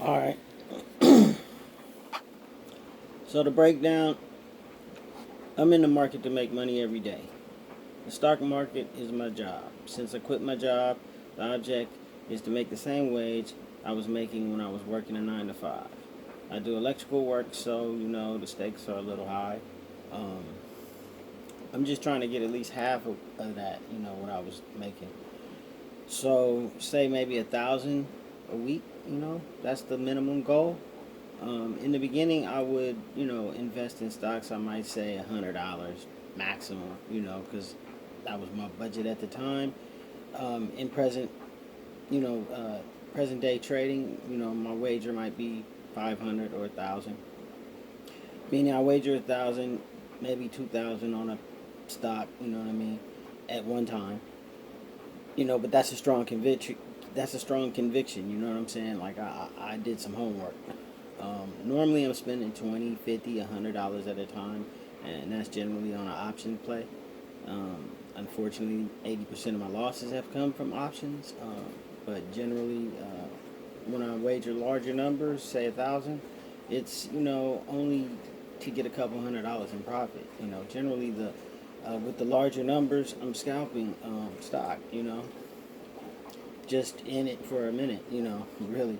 All right. So to break down, I'm in the market to make money every day. The stock market is my job. Since I quit my job, the object is to make the same wage I was making when I was working a 9 to 5. I do electrical work, so the stakes are a little high. Um, I'm just trying to get at least half of that, what I was making. So say maybe 1,000 a week. That's the minimum goal. In the beginning, I would, invest in stocks. I might say $100 maximum, because that was my budget at the time. In you know, uh, present day trading, my wager might be 500 or 1,000. Meaning, I wager 1,000, maybe 2,000 on a stock. You know what I mean? At one time, but that's a strong conviction. That's a strong conviction. You know what I'm saying? Like I did some homework. Normally, I'm spending 20, 50, $100 at a time, and that's generally on an option play. Unfortunately, 80% of my losses have come from options, but generally, when I wager larger numbers, say 1,000, it's only to get a couple $100 in profit. Generally the with the larger numbers, I'm scalping stock. Just in it for a minute. Really.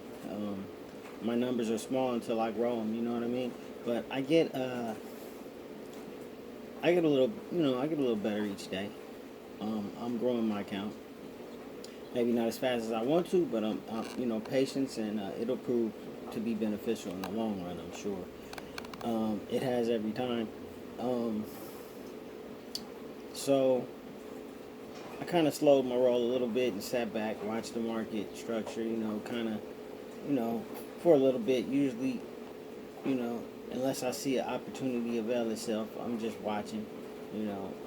My numbers are small until I grow them. You know what I mean? But I get a little, I get a little better each day. I'm growing my account. Maybe not as fast as I want to, but patience, and it'll prove to be beneficial in the long run. I'm sure. It has every time. Um, so I kind of slowed my roll a little bit and sat back, watched the market structure. Kind of, you know, for a little bit. Usually, you know, unless I see an opportunity avail itself, I'm just watching.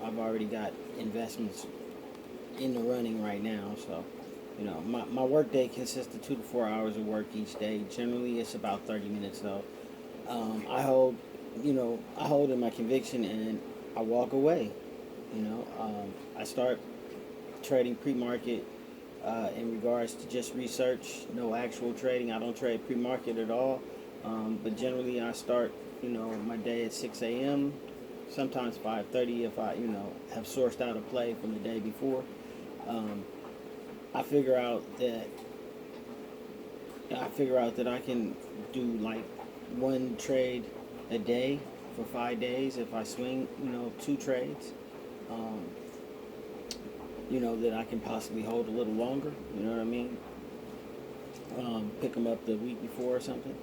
I've already got investments in the running right now, so my work day consists of 2 to 4 hours of work each day. Generally, it's about 30 minutes though. I hold in my conviction and I walk away. I start trading pre-market in regards to just research, no actual trading. I don't trade pre-market at all. But generally, I start, my day at 6 a.m. Sometimes 5:30 if I, have sourced out a play from the day before. Um, I figure out that I can do like one trade a day for 5 days if I swing, two trades. Um, that I can possibly hold a little longer. You know what I mean? Pick them up the week before or something.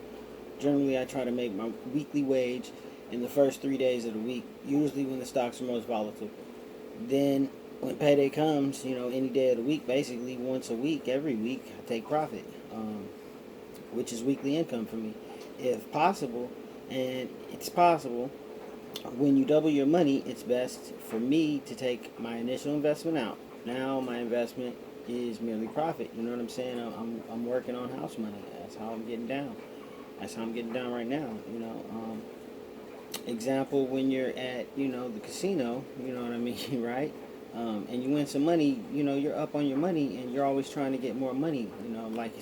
Generally, I try to make my weekly wage in the first 3 days of the week, usually when the stocks are most volatile. Then, when payday comes, any day of the week, basically once a week, every week, I take profit, which is weekly income for me. If possible, and it's possible, when you double your money, it's best for me to take my initial investment out. Now, my investment is merely profit. You know what I'm saying? I'm working on house money. That's how I'm getting down. That's how I'm getting down right now. Example, when you're at the casino, you know what I mean, right? And you win some money, you're up on your money, and you're always trying to get more money. Like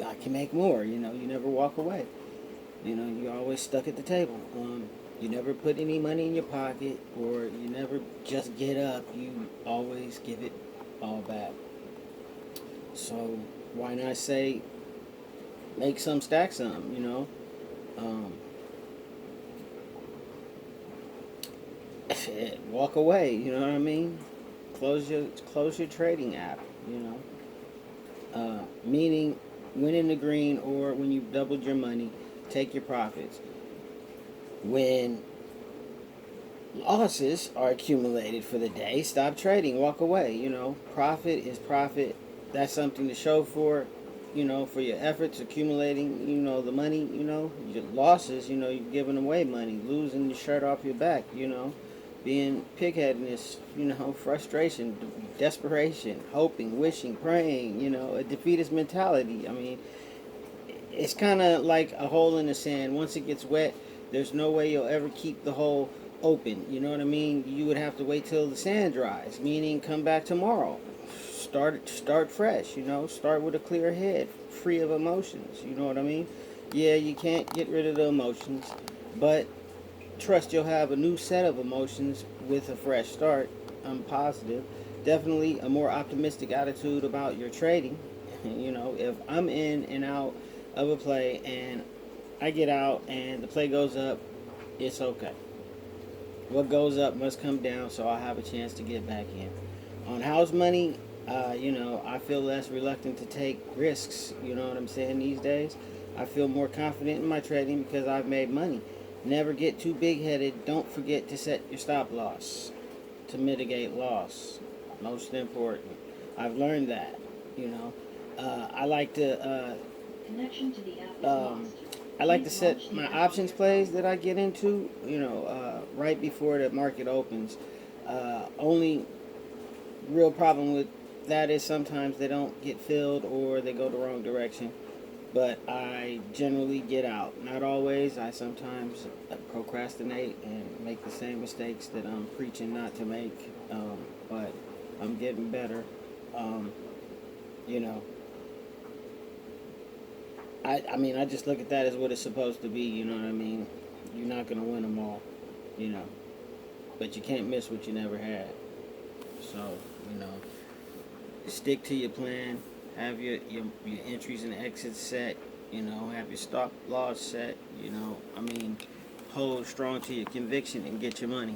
I can make more. You never walk away. You're always stuck at the table. You never put any money in your pocket, or you never just get up. You always give it all back. So why not say make some, stack some? Um, Walk away. You know what I mean? Close your trading app. Meaning when in the green or when you've doubled your money, take your profits. When losses are accumulated for the day, stop trading, walk away. Profit is profit. That's something to show for, for your efforts accumulating, the money, your losses, you're giving away money, losing your shirt off your back, being pigheadedness, frustration, desperation, hoping, wishing, praying, a defeatist mentality. I mean, it's kind of like a hole in the sand. Once it gets wet, there's no way you'll ever keep the hole open. You know what I mean? You would have to wait till the sand dries, meaning come back tomorrow. start fresh. You know, start with a clear head, free of emotions. You know what I mean? Yeah, you can't get rid of the emotions, but trust you'll have a new set of emotions with a fresh start. I'm positive. Definitely a more optimistic attitude about your trading. You know, if I'm in and out of a play and I get out and the play goes up, it's okay. What goes up must come down, so I'll have a chance to get back in. On house money, you know, I feel less reluctant to take risks. You know what I'm saying these days? I feel more confident in my trading because I've made money. Never get too big headed. Don't forget to set your stop loss to mitigate loss. Most important. I've learned that. You know, I like to Connection to the app is um, lost. I like to Please set launch the my app on options your plays phone. that I get into, right before the market opens. Only real problem with that is sometimes they don't get filled or they go the wrong direction. But I generally get out. Not always. I sometimes procrastinate and make the same mistakes that I'm preaching not to make. But I'm getting better. Um, you know, I mean, I just look at that as what it's supposed to be. You know what I mean? You're not gonna win them all. You know, but you can't miss what you never had. So, you know, stick to your plan. Have your entries and exits set. You know, have your stop loss set. You know, I mean, hold strong to your conviction and get your money.